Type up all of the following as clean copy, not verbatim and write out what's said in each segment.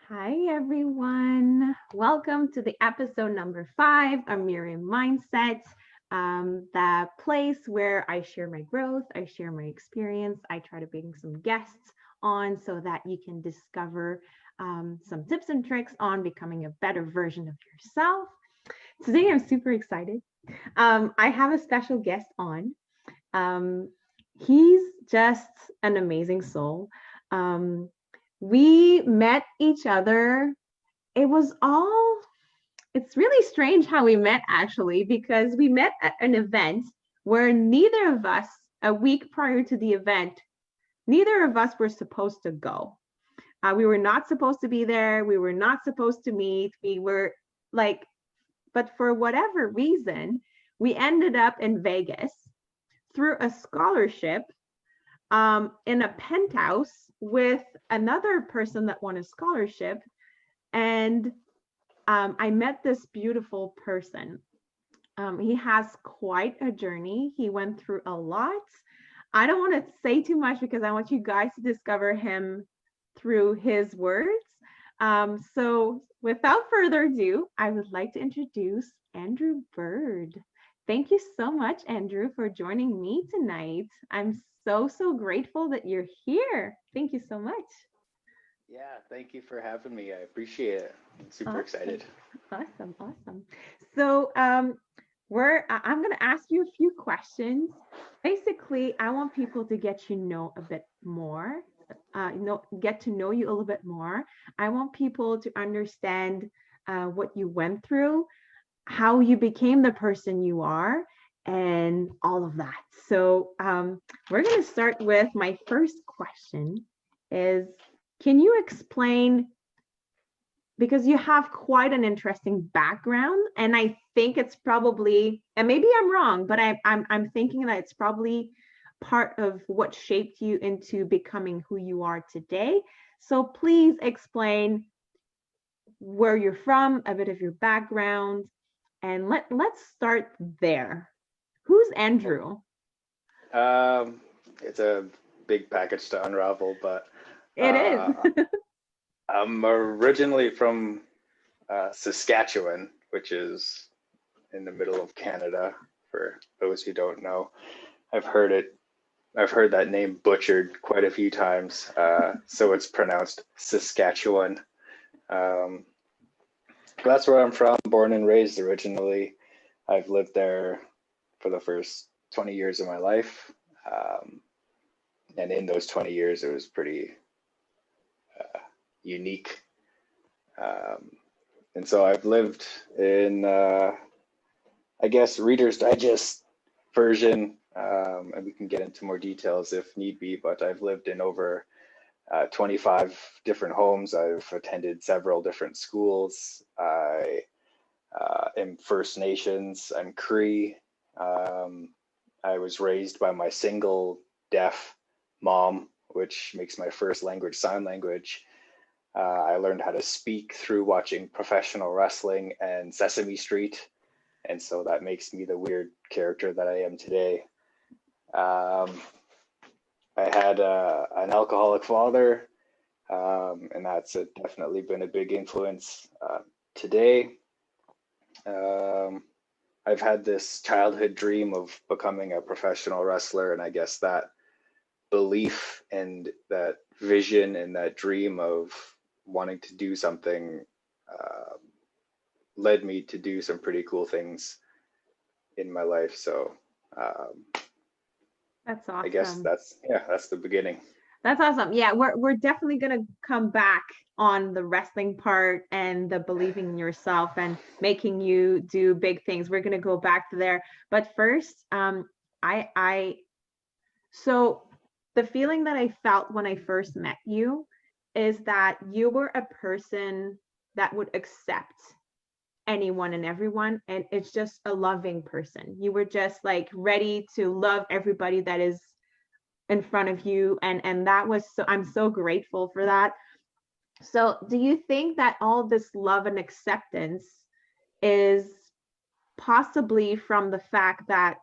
Hi, everyone. Welcome to the episode number 5 of Myriam Mindset, the place where I share my growth, I share my experience. I try to bring some guests on so that you can discover some tips and tricks on becoming a better version of yourself. Today, I'm super excited. I have a special guest on. Um, he's just an amazing soul. Um, we met each other. It was all, it's really strange how we met actually, because we met at an event where neither of us, a week prior to the event, neither of us were supposed to go. We were not supposed to be there. We were not supposed to meet. We were like, but for whatever reason, we ended up in Vegas through a scholarship in a penthouse with another person that won a scholarship. And I met this beautiful person. He has quite a journey. He went through a lot. I don't want to say too much because I want you guys to discover him through his words. So, without further ado, I would like to introduce Andrew Bird. Thank you so much, Andrew, for joining me tonight. I'm so grateful that you're here. Thank you so much. Yeah, thank you for having me. I appreciate it. I'm super Awesome. excited. Awesome. So, I'm going to ask you a few questions. Basically, I want people to get you know a bit more, get to know you a little bit more. I want people to understand what you went through, how you became the person you are, and all of that. So, we're going to start with my first question: Is can you explain, because you have quite an interesting background, and I think it's probably, and maybe I'm wrong, but I'm thinking that it's probably part of what shaped you into becoming who you are today. So please explain where you're from, a bit of your background, and let's start there. Who's Andrew? It's a big package to unravel, but It uh, is. I'm originally from Saskatchewan, which is in the middle of Canada. For those who don't know, I've heard it. I've heard that name butchered quite a few times, so it's pronounced Saskatchewan. Um, that's where I'm from, born and raised originally. I've lived there for the first 20 years of my life. Um, and in those 20 years, it was pretty unique. Um, and so I've lived in, I guess, Reader's Digest version, and we can get into more details if need be, but I've lived in over 25 different homes. I've attended several different schools. I am First Nations. I'm Cree. Um, I was raised by my single deaf mom, which makes my first language sign language. I learned how to speak through watching professional wrestling and Sesame Street. And so that makes me the weird character that I am today. Um, I had an alcoholic father, and that's definitely been a big influence today. Um, I've had this childhood dream of becoming a professional wrestler, and I guess that belief and that vision and that dream of wanting to do something uh, led me to do some pretty cool things in my life. So um, That's I guess awesome. that's the beginning. That's awesome. Yeah, we're definitely gonna come back on the wrestling part and the believing in yourself and making you do big things. We're gonna go back to there. But first, I so the feeling that I felt when I first met you is that you were a person that would accept anyone and everyone, and it's just a loving person. You were just like ready to love everybody that is in front of you, and that was so, I'm so grateful for that. So do you think that all this love and acceptance is possibly from the fact that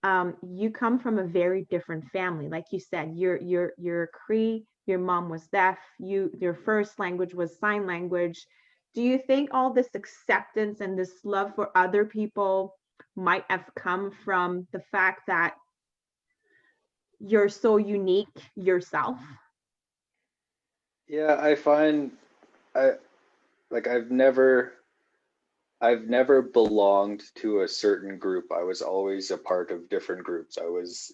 you come from a very different family? Like you said, you're Cree, your mom was deaf, your first language was sign language. Do you think all this acceptance and this love for other people might have come from the fact that you're so unique yourself? Yeah, I find I like I've never belonged to a certain group. I was always a part of different groups. I was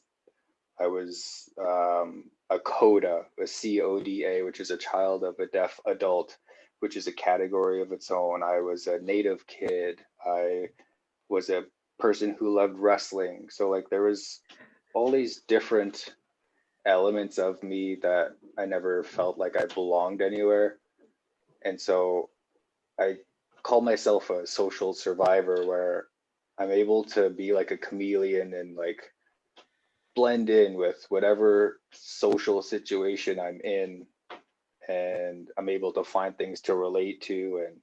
a CODA, a CODA, which is a child of a deaf adult, which is a category of its own. I was a native kid. I was a person who loved wrestling. So like there was all these different elements of me that I never felt like I belonged anywhere. And so I call myself a social survivor where I'm able to be like a chameleon and like blend in with whatever social situation I'm in, and I'm able to find things to relate to, and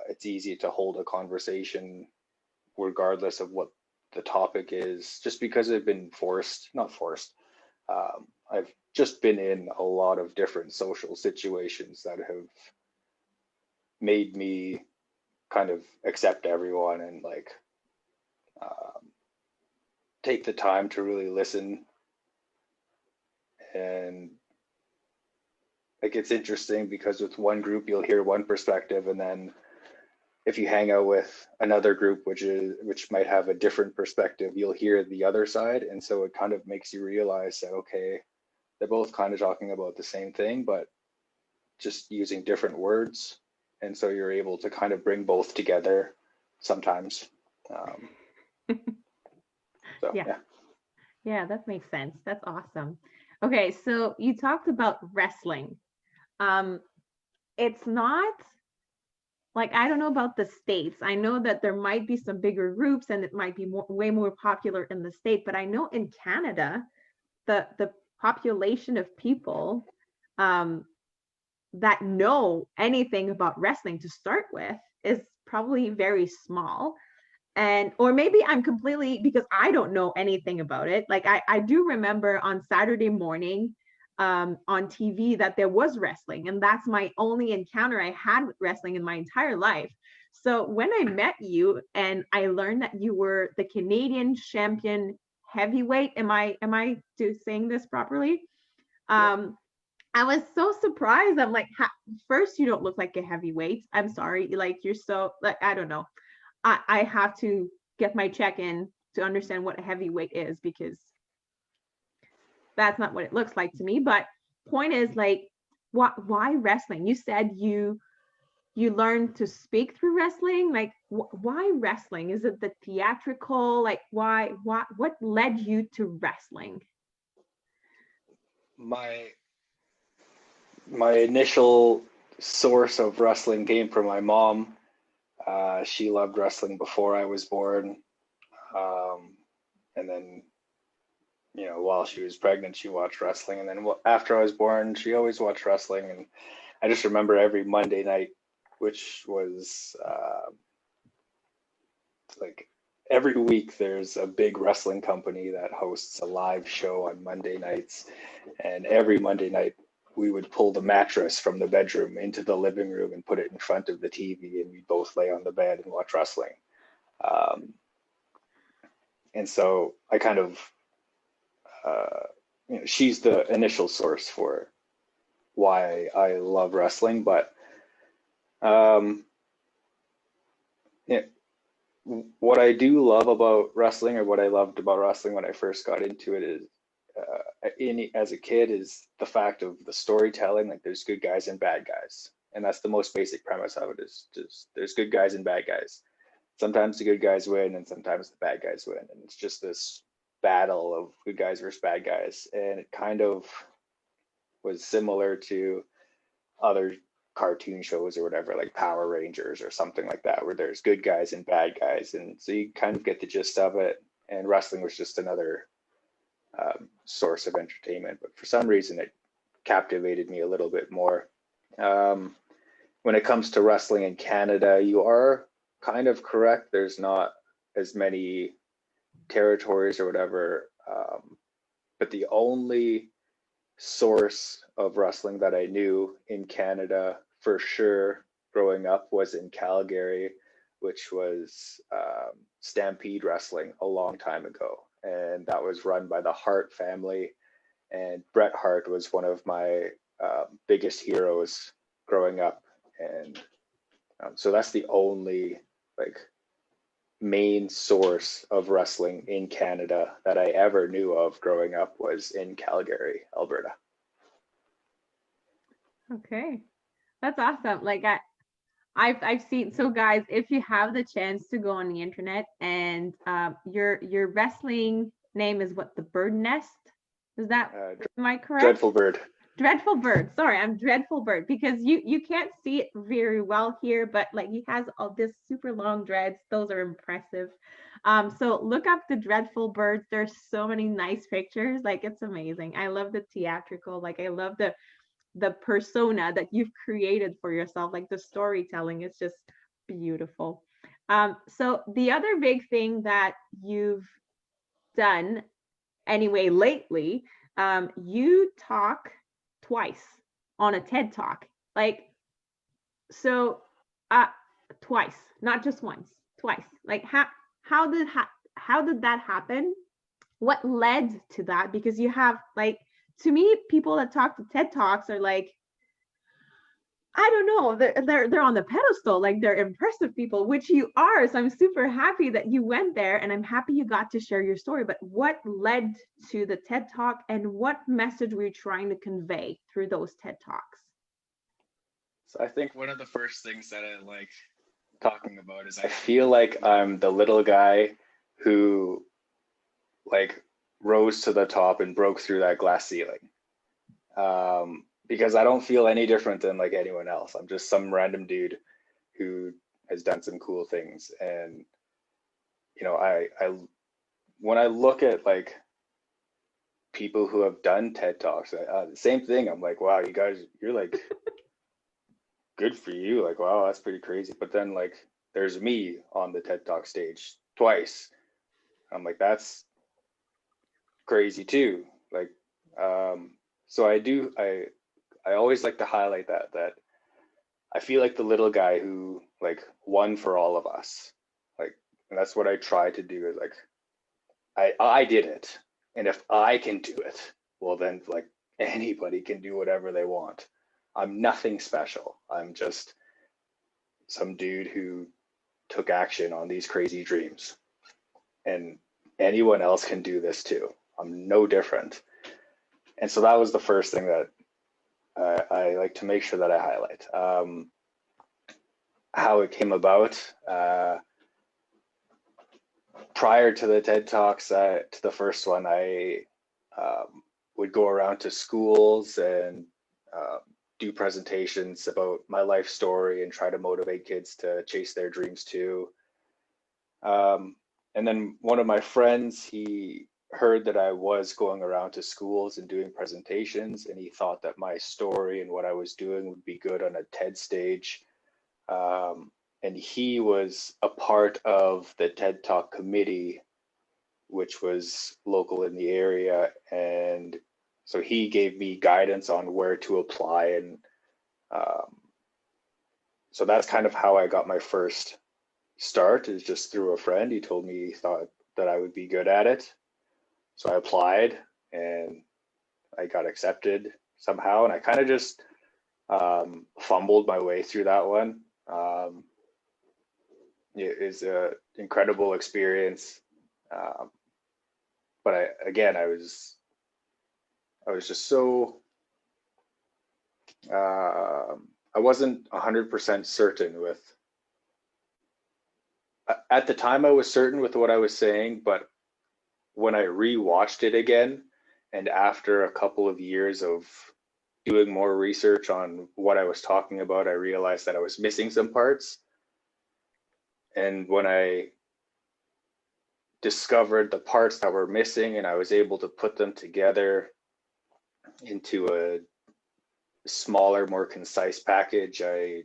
it's easy to hold a conversation regardless of what the topic is, just because I've been not forced. I've just been in a lot of different social situations that have made me kind of accept everyone and like um, take the time to really listen. And like it's interesting because with one group you'll hear one perspective, and then if you hang out with another group which might have a different perspective, you'll hear the other side. And so it kind of makes you realize that okay, they're both kind of talking about the same thing but just using different words. And so you're able to kind of bring both together sometimes. um, so Yeah. yeah. Yeah, that makes sense. That's awesome. Okay, so you talked about wrestling. Um, it's not like, I don't know about the states. I know that there might be some bigger groups and it might be way more popular in the state, but I know in Canada, the population of people um, that know anything about wrestling to start with is probably very small. And or maybe I'm completely, because I don't know anything about it. Like I do remember on Saturday morning on TV that there was wrestling, and that's my only encounter I had with wrestling in my entire life. So when I met you and I learned that you were the Canadian champion heavyweight, am I saying this properly? Yeah. um I was so surprised. I'm like, first, you don't look like a heavyweight. I'm sorry. Like, you're so, like, I don't know. I have to get my check in to understand what a heavyweight is, because that's not what it looks like to me. But point is, like, why wrestling? You said you learned to speak through wrestling. Like, why wrestling? Is it the theatrical? Like, why? What led you to wrestling? My my initial source of wrestling came from my mom. She loved wrestling before I was born. Um, and then, while she was pregnant, she watched wrestling. And then after I was born, she always watched wrestling. And I just remember every Monday night, which was like every week, there's a big wrestling company that hosts a live show on Monday nights. And every Monday night, we would pull the mattress from the bedroom into the living room and put it in front of the TV, and we'd both lay on the bed and watch wrestling. Um, and so I kind of, she's the initial source for why I love wrestling. But um, yeah, what I do love about wrestling, or what I loved about wrestling when I first got into it, is as a kid, is the fact of the storytelling. Like there's good guys and bad guys, and that's the most basic premise of it. Is just there's good guys and bad guys. Sometimes the good guys win, and sometimes the bad guys win, and it's just this battle of good guys versus bad guys. And it kind of was similar to other cartoon shows or whatever, like Power Rangers or something like that, where there's good guys and bad guys, and so you kind of get the gist of it. And wrestling was just another source of entertainment, but for some reason it captivated me a little bit more. Um, when it comes to wrestling in Canada, you are kind of correct. There's not as many territories or whatever, but the only source of wrestling that I knew in Canada for sure growing up was in Calgary, which was Stampede Wrestling a long time ago. And that was run by the Hart family. And Bret Hart was one of my biggest heroes growing up. And so that's the only like main source of wrestling in Canada that I ever knew of growing up was in Calgary, Alberta. Okay, that's awesome. Like I've seen, so guys, if you have the chance to go on the internet and your wrestling name is what, the Bird Nest? Is that, am I correct? Dreadful Bird. Dreadful Bird. Sorry, I'm Dreadful Bird, because you can't see it very well here, but like he has all this super long dreads. Those are impressive. So look up the Dreadful Birds. There's so many nice pictures. Like it's amazing. I love the theatrical. Like I love the persona that you've created for yourself. Like the storytelling is just beautiful. So the other big thing that you've done anyway lately, you talk twice on a TED Talk. Like, so twice, not just once, twice. Like how did that happen? What led to that? Because you have, like, to me, people that talk to TED Talks are like, I don't know, they're on the pedestal, like they're impressive people, which you are. So I'm super happy that you went there, and I'm happy you got to share your story. But what led to the TED Talk, and what message were you trying to convey through those TED Talks? So I think one of the first things that I like talking about is I feel like I'm the little guy who like rose to the top and broke through that glass ceiling. Because I don't feel any different than like anyone else. I'm just some random dude who has done some cool things. And you know, I when I look at like people who have done TED Talks, the same thing. I'm like, wow, you guys, you're like, good for you. Like, wow, that's pretty crazy. But then like, there's me on the TED Talk stage twice. I'm like, that's crazy too. Like, so I always like to highlight that I feel like the little guy who like won for all of us. Like, and that's what I try to do is like, I did it. And if I can do it, well then like anybody can do whatever they want. I'm nothing special. I'm just some dude who took action on these crazy dreams. And anyone else can do this too. I'm no different. And so that was the first thing that I like to make sure that I highlight. How it came about. Prior to the TED Talks, to the first one, I would go around to schools and do presentations about my life story and try to motivate kids to chase their dreams too. And then one of my friends, he heard that I was going around to schools and doing presentations, and he thought that my story and what I was doing would be good on a TED stage. And he was a part of the TED Talk committee, which was local in the area. And so he gave me guidance on where to apply. And so that's kind of how I got my first start, is just through a friend. He told me he thought that I would be good at it. So I applied and I got accepted somehow. And I kind of just fumbled my way through that one. It is an incredible experience. But I was just so, I wasn't 100% certain with, at the time I was certain with what I was saying, but when I rewatched it again, and after a couple of years of doing more research on what I was talking about, I realized that I was missing some parts. And when I discovered the parts that were missing and I was able to put them together into a smaller, more concise package, I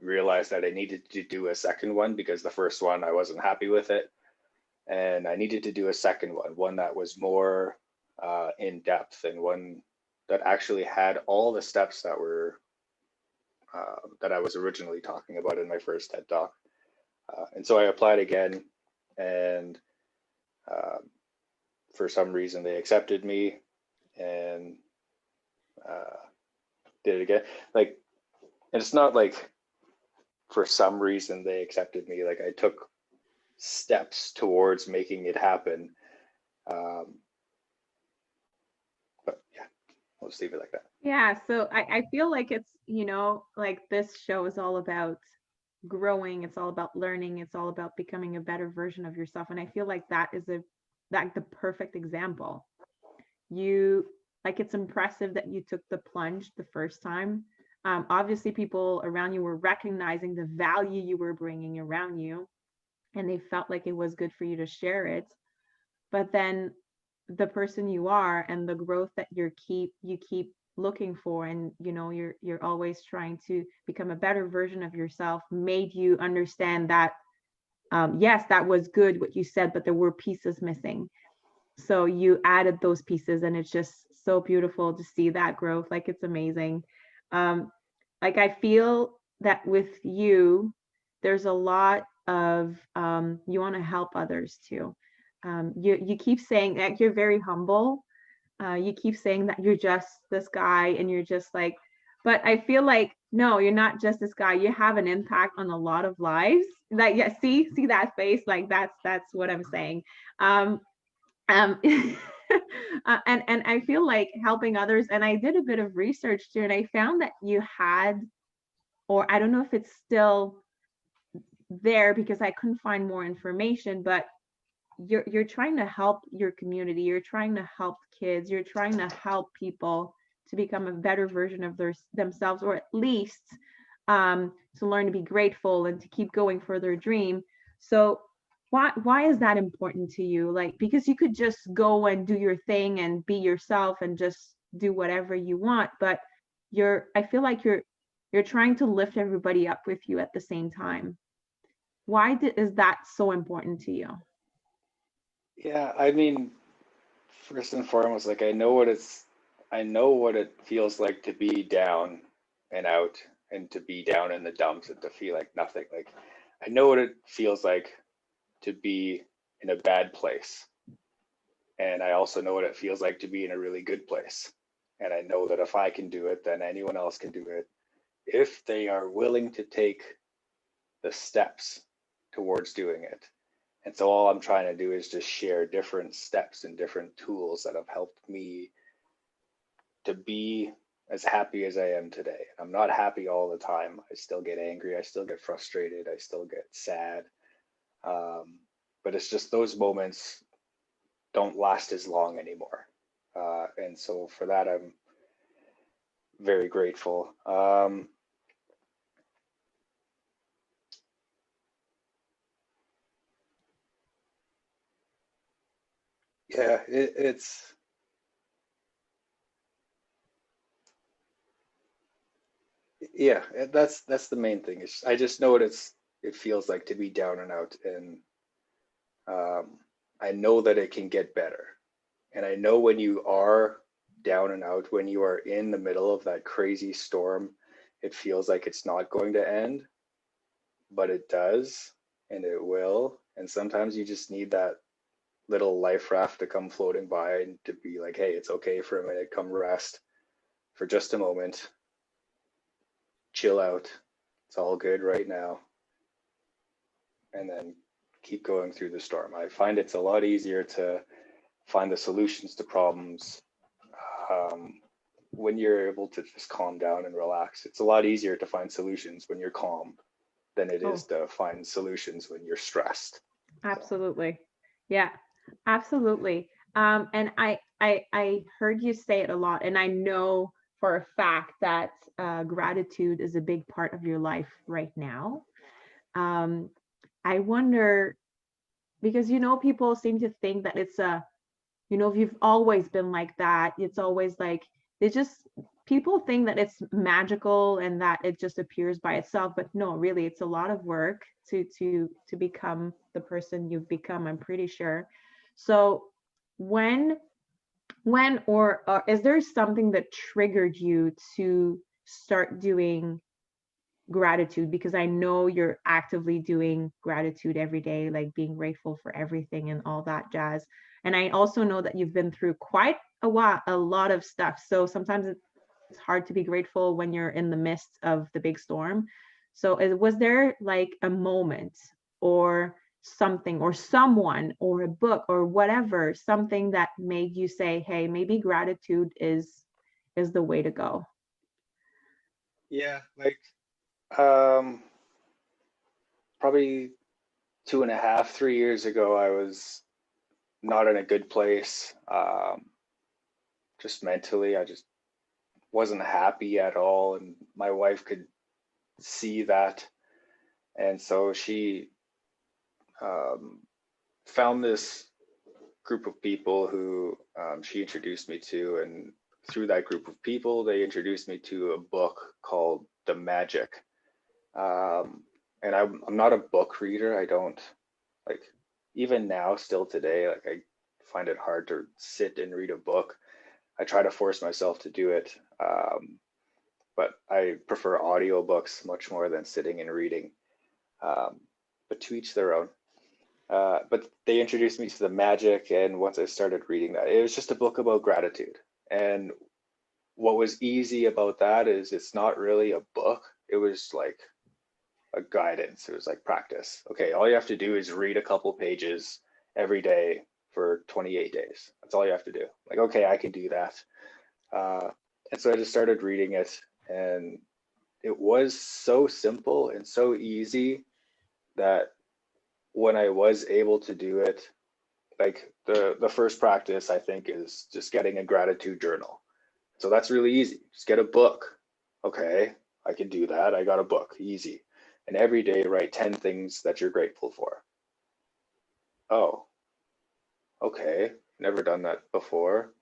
realized that I needed to do a second one because the first one, I wasn't happy with it. And I needed to do a second one that was more in depth and one that actually had all the steps that were that I was originally talking about in my first TED Talk. And so I applied again, and for some reason they accepted me, and did it again. Like, and it's not like for some reason they accepted me. Like, I took steps towards making it happen. But yeah, I'll just leave it like that. Yeah, so I feel like it's, like this show is all about growing, it's all about learning, it's all about becoming a better version of yourself. And I feel like that is the perfect example. You like, it's impressive that you took the plunge the first time. Obviously, people around you were recognizing the value you were bringing around you, and they felt like it was good for you to share it. But then the person you are and the growth that you keep looking for, and you're always trying to become a better version of yourself, made you understand that yes, that was good what you said, but there were pieces missing. So you added those pieces, and it's just so beautiful to see that growth. Like, it's amazing. um like, I feel that with you, there's a lot of you want to help others too. You keep saying that you're very humble. You keep saying that you're just this guy, and you're just like, but I feel like, no, you're not just this guy. You have an impact on a lot of lives. Like, yeah, see that face? Like, that's what I'm saying. um um and I feel like helping others, and I did a bit of research too, and I found that you had, or I don't know if it's still there because I couldn't find more information, but you're trying to help your community, you're trying to help kids, you're trying to help people to become a better version of themselves, or at least to learn to be grateful and to keep going for their dream. So why is that important to you? Like, because you could just go and do your thing and be yourself and just do whatever you want, but I feel like you're trying to lift everybody up with you at the same time. Is that so important to you? Yeah, I mean, first and foremost, like, I know what it feels like to be down and out, and to be down in the dumps, and to feel like nothing. Like, I know what it feels like to be in a bad place. And I also know what it feels like to be in a really good place. And I know that if I can do it, then anyone else can do it, if they are willing to take the steps towards doing it. And so all I'm trying to do is just share different steps and different tools that have helped me to be as happy as I am today. I'm not happy all the time. I still get angry. I still get frustrated. I still get sad. But it's just those moments don't last as long anymore. And so for that, I'm very grateful. Yeah, it's yeah, that's the main thing. I just know what it feels like to be down and out, and I know that it can get better. And I know when you are down and out, when you are in the middle of that crazy storm, it feels like it's not going to end, but it does, and it will. And sometimes you just need that little life raft to come floating by, and to be like, hey, it's okay for a minute, come rest for just a moment, chill out. It's all good right now. And then keep going through the storm. I find it's a lot easier to find the solutions to problems when you're able to just calm down and relax. It's a lot easier to find solutions when you're calm than it is Oh, to find solutions when you're stressed. So absolutely. Yeah, absolutely. And I heard you say it a lot, and I know for a fact that gratitude is a big part of your life right now. Um, I wonder, because people seem to think that it's if you've always been like that, it's always like they just people think that it's magical and that it just appears by itself, but no, really, it's a lot of work to become the person you've become, I'm pretty sure. So when When or is there something that triggered you to start doing gratitude? Because I know you're actively doing gratitude every day, like being grateful for everything and all that jazz. And I also know that you've been through quite a lot of stuff. So sometimes it's hard to be grateful when you're in the midst of the big storm. So was there like a moment or something or someone or a book or whatever, something that made you say, hey, maybe gratitude is the way to go? Yeah, like um, probably 2.5, 3 years ago, I was not in a good place. Just mentally, I just wasn't happy at all, and my wife could see that, and so she um, found this group of people who she introduced me to, and through that group of people, they introduced me to a book called The Magic. And I'm not a book reader. I don't like even now, still today, like I find it hard to sit and read a book. I try to force myself to do it, but I prefer audiobooks much more than sitting and reading. Um, but to each their own. But they introduced me to The Magic, and once I started reading that, it was just a book about gratitude. And what was easy about that is it's not really a book. It was like a guidance. It was like practice. Okay, all you have to do is read a couple pages every day for 28 days. That's all you have to do. Like, okay, I can do that. Uh, and so I just started reading it, and it was so simple and so easy that when I was able to do it, like the first practice I think is just getting a gratitude journal. So that's really easy. Just get a book. Okay, I can do that. I got a book, easy. And every day write 10 things that you're grateful for. Oh, okay. Never done that before.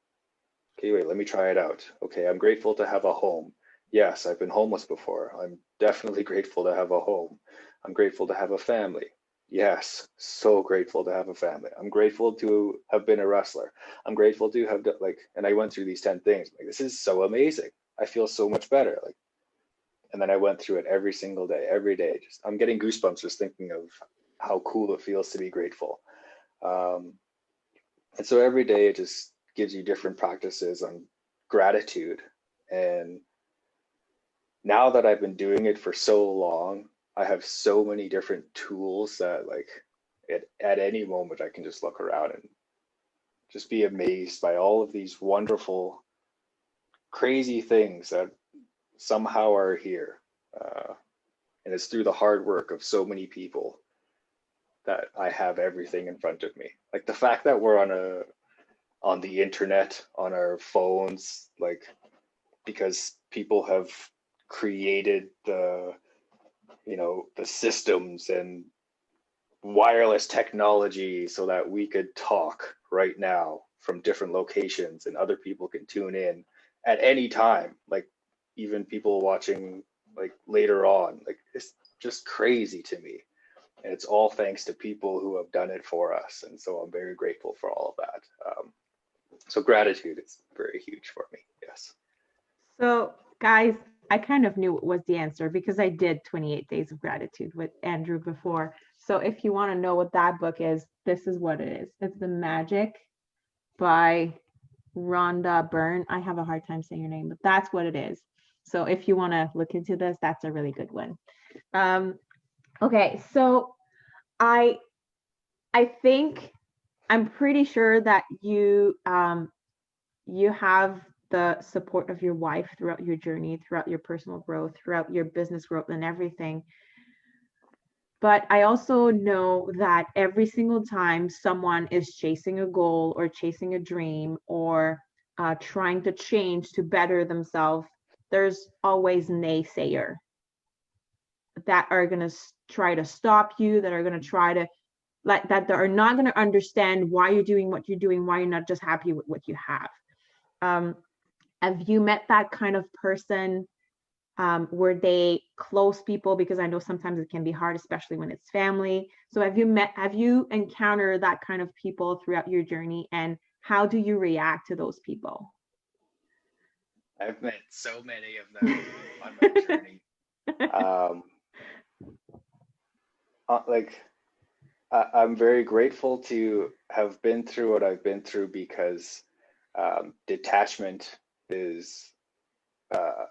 Okay, wait, let me try it out. Okay, I'm grateful to have a home. Yes, I've been homeless before. I'm definitely grateful to have a home. I'm grateful to have a family. Yes, so grateful to have a family. I'm grateful to have been a wrestler. I'm grateful to have like, and I went through these 10 things. Like, this is so amazing. I feel so much better. Like, and then I went through it every single day, every day. Just I'm getting goosebumps just thinking of how cool it feels to be grateful. Um, and so every day it just gives you different practices on gratitude. And now that I've been doing it for so long, I have so many different tools that like at any moment I can just look around and just be amazed by all of these wonderful, crazy things that somehow are here. And it's through the hard work of so many people that I have everything in front of me. Like the fact that we're on the internet, on our phones, like because people have created the systems and wireless technology so that we could talk right now from different locations and other people can tune in at any time, like even people watching like later on. Like it's just crazy to me, and it's all thanks to people who have done it for us, and so I'm very grateful for all of that. So gratitude is very huge for me. Yes. So, guys, I kind of knew what was the answer because I did 28 Days of Gratitude with Andrew before. So, if you want to know what that book is, this is what it is. It's The Magic by Rhonda Byrne. I have a hard time saying your name, but that's what it is. So, if you want to look into this, that's a really good one. Um, okay, so I I think I'm pretty sure that you have the support of your wife throughout your journey, throughout your personal growth, throughout your business growth and everything. But I also know that every single time someone is chasing a goal or chasing a dream or trying to change to better themselves, there's always naysayer that are going to try to stop you, that are going to try to like that are not going to understand why you're doing what you're doing, why you're not just happy with what you have. Um, have you met that kind of person? Were they close people? Because I know sometimes it can be hard, especially when it's family. So have you encountered that kind of people throughout your journey? And how do you react to those people? I've met so many of them on my journey. Um, like I'm very grateful to have been through what I've been through because detachment is uh,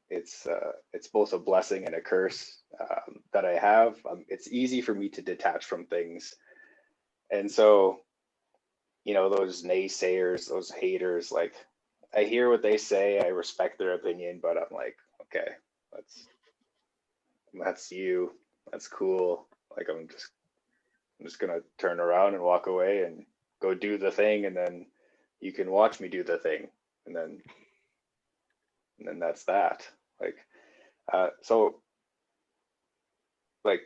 it's both a blessing and a curse that I have. It's easy for me to detach from things, and so those naysayers, those haters, like I hear what they say, I respect their opinion, but I'm like, okay, that's you, that's cool. Like I'm just gonna turn around and walk away and go do the thing, and then you can watch me do the thing, and then that's that. Like so like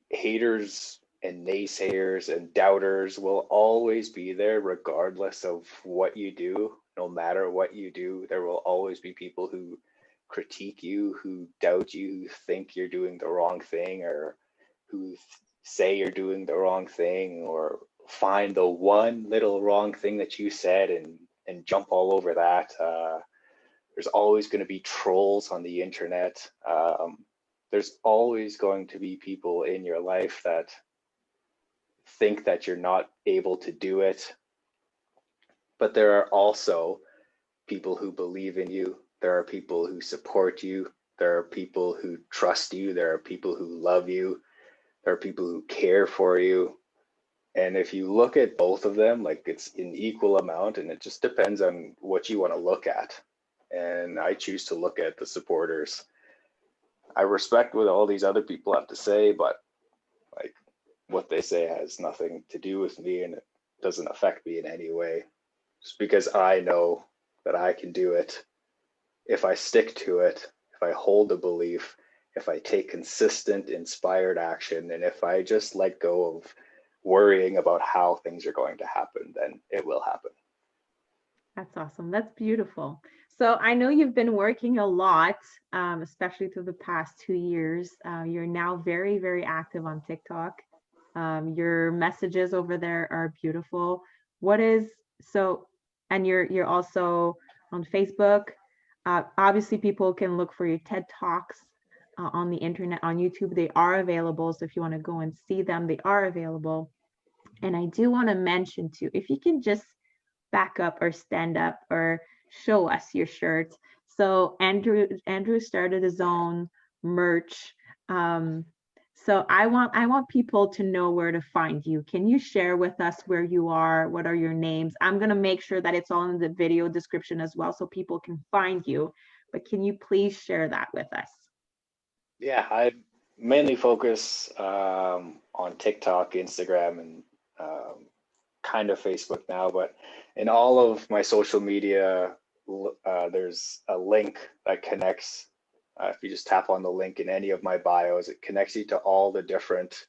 haters and naysayers and doubters will always be there regardless of what you do. No matter what you do, there will always be people who critique you, who doubt you, who think you're doing the wrong thing, or who say you're doing the wrong thing, or find the one little wrong thing that you said and jump all over that. There's always going to be trolls on the internet. There's always going to be people in your life that think that you're not able to do it. But there are also people who believe in you. There are people who support you. There are people who trust you. There are people who love you. There are people who care for you. And if you look at both of them, like it's in equal amount, and it just depends on what you want to look at. And I choose to look at the supporters. I respect what all these other people have to say, but like what they say has nothing to do with me, and it doesn't affect me in any way. Just because I know that I can do it if I stick to it, if I hold a belief, if I take consistent, inspired action, and if I just let go of worrying about how things are going to happen, then it will happen. That's awesome. That's beautiful. So I know you've been working a lot, especially through the past 2 years. You're now very, very active on TikTok. Your messages over there are beautiful. What is so, and you're also on Facebook. Obviously, people can look for your TED Talks on the internet, on YouTube. They are available. So if you want to go and see them, they are available. And I do want to mention too, if you can just back up or stand up or show us your shirt. So Andrew started his own merch. So I want people to know where to find you. Can you share with us where you are? What are your names? I'm gonna make sure that it's all in the video description as well, so people can find you. But can you please share that with us? Yeah, I mainly focus on TikTok, Instagram, and kind of Facebook now, but in all of my social media, there's a link that connects. If you just tap on the link in any of my bios, it connects you to all the different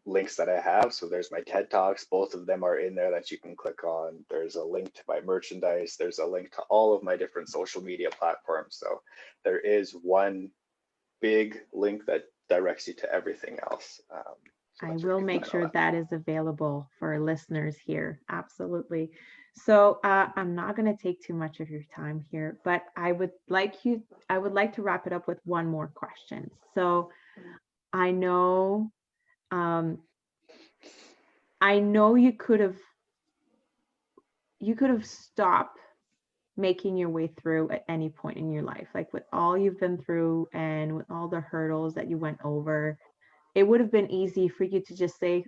links that I have. So there's my TED Talks, both of them are in there that you can click on. There's a link to my merchandise. There's a link to all of my different social media platforms. So there is one big link that directs you to everything else. So I that's where will you can make find all sure that. that is available for our listeners here. Absolutely. So I'm not going to take too much of your time here, but I would like to wrap it up with one more question. So I know, um, I know you could have stopped making your way through at any point in your life, like with all you've been through and with all the hurdles that you went over. It would have been easy for you to just say,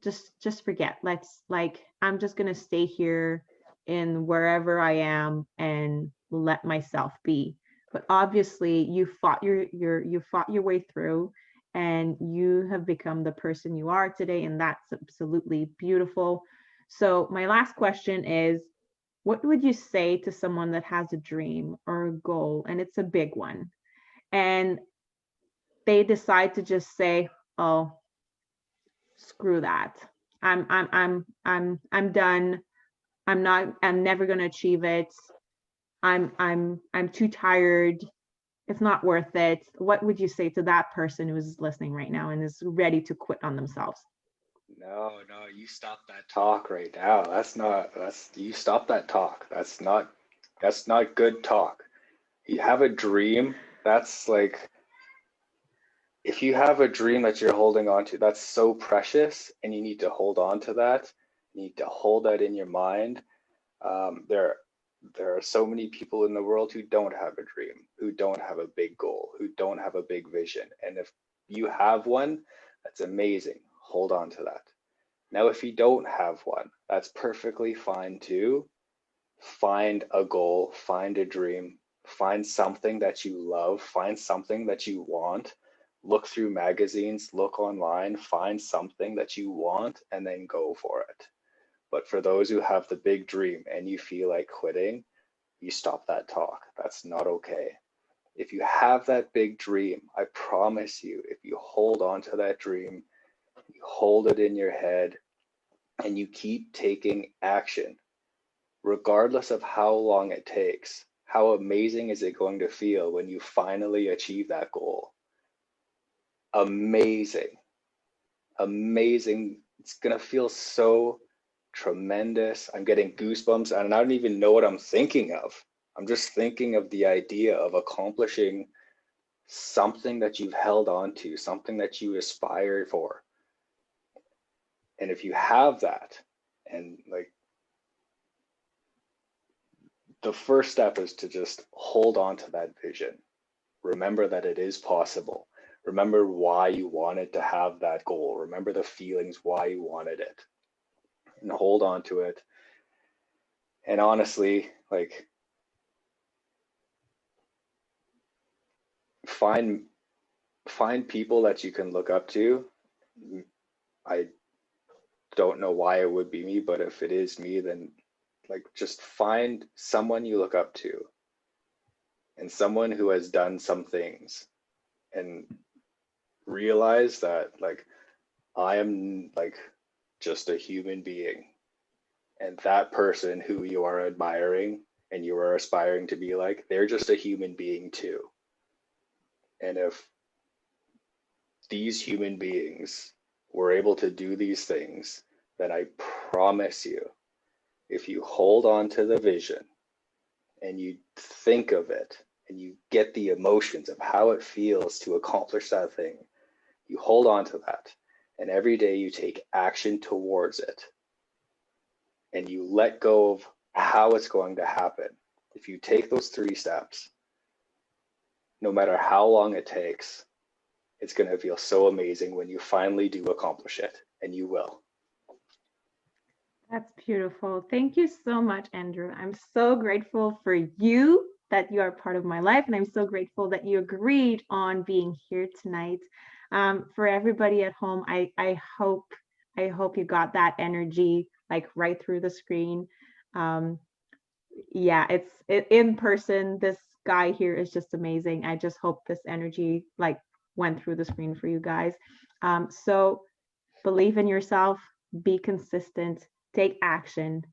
just forget, let's, like, I'm just going to stay here in wherever I am and let myself be. But obviously you fought your way through, and you have become the person you are today, and that's absolutely beautiful. So my last question is, what would you say to someone that has a dream or a goal, and it's a big one, and they decide to just say, oh, screw that. I'm done. I'm never gonna achieve it. I'm too tired. It's not worth it. What would you say to that person who is listening right now and is ready to quit on themselves? No, you stop that talk right now. You stop that talk. That's not good talk. You have a dream, that's like, if you have a dream that you're holding on to, that's so precious, and you need to hold on to that. You need to hold that in your mind. There, there are so many people in the world who don't have a dream, who don't have a big goal, who don't have a big vision. And if you have one, that's amazing. Hold on to that. Now, if you don't have one, that's perfectly fine too. Find a goal, find a dream, find something that you love, find something that you want. Look through magazines, look online, find something that you want, and then go for it. But for those who have the big dream and you feel like quitting, you stop that talk. That's not okay. If you have that big dream, I promise you, if you hold on to that dream, you hold it in your head, and you keep taking action, regardless of how long it takes, how amazing is it going to feel when you finally achieve that goal? Amazing, amazing. It's going to feel so tremendous. I'm getting goosebumps, and I don't even know what I'm thinking of. I'm just thinking of the idea of accomplishing something that you've held on to, something that you aspire for. And if you have that, and like, the first step is to just hold on to that vision. Remember that it is possible. Remember why you wanted to have that goal. Remember the feelings why you wanted it, and hold on to it. And honestly, like, find people that you can look up to. I don't know why it would be me, but if it is me, then like, just find someone you look up to, and someone who has done some things, and realize that, like, I am like just a human being, and that person who you are admiring and you are aspiring to be like, they're just a human being too. And if these human beings were able to do these things, then I promise you, if you hold on to the vision and you think of it and you get the emotions of how it feels to accomplish that thing, you hold on to that, and every day you take action towards it, and you let go of how it's going to happen. If you take those 3 steps, no matter how long it takes, it's going to feel so amazing when you finally do accomplish it, and you will. That's beautiful. Thank you so much, Andrew. I'm so grateful for you that you are part of my life, and I'm so grateful that you agreed on being here tonight. For everybody at home, I hope you got that energy like right through the screen. Yeah, in person. This guy here is just amazing. I just hope this energy like went through the screen for you guys. So believe in yourself, be consistent, take action.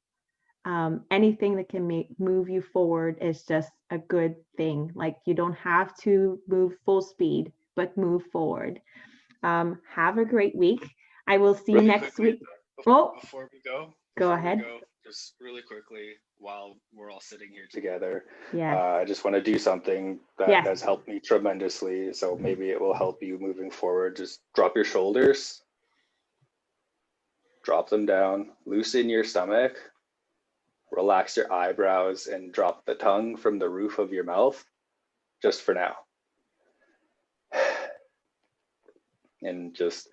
Anything that can move you forward is just a good thing. Like, you don't have to move full speed, but move forward. Have a great week. I will see you next week. Oh, Before we go, go ahead. just really quickly, while we're all sitting here together, Yes. I just want to do something that Yes. has helped me tremendously. So maybe it will help you moving forward. Just drop your shoulders, drop them down, loosen your stomach, relax your eyebrows, and drop the tongue from the roof of your mouth, just for now. And just,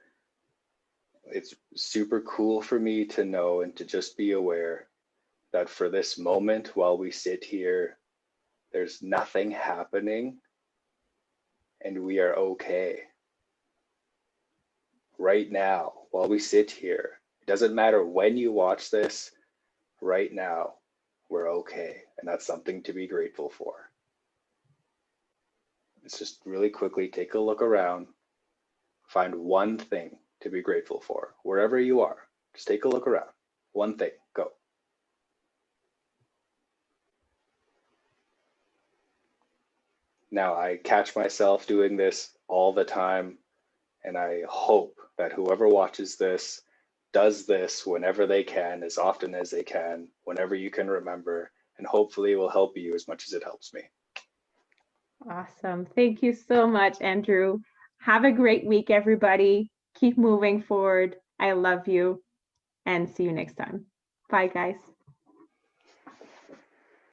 it's super cool for me to know and to just be aware that for this moment, while we sit here, there's nothing happening, and we are okay. Right now, while we sit here, it doesn't matter when you watch this, right now, we're okay. And that's something to be grateful for. Let's just really quickly take a look around, find one thing to be grateful for. Wherever you are, just take a look around. One thing, go. Now, I catch myself doing this all the time, and I hope that whoever watches this does this whenever they can, as often as they can, whenever you can remember, and hopefully it will help you as much as it helps me. Awesome. Thank you so much, Andrew. Have a great week, everybody. Keep moving forward. I love you, and see you next time. Bye, guys.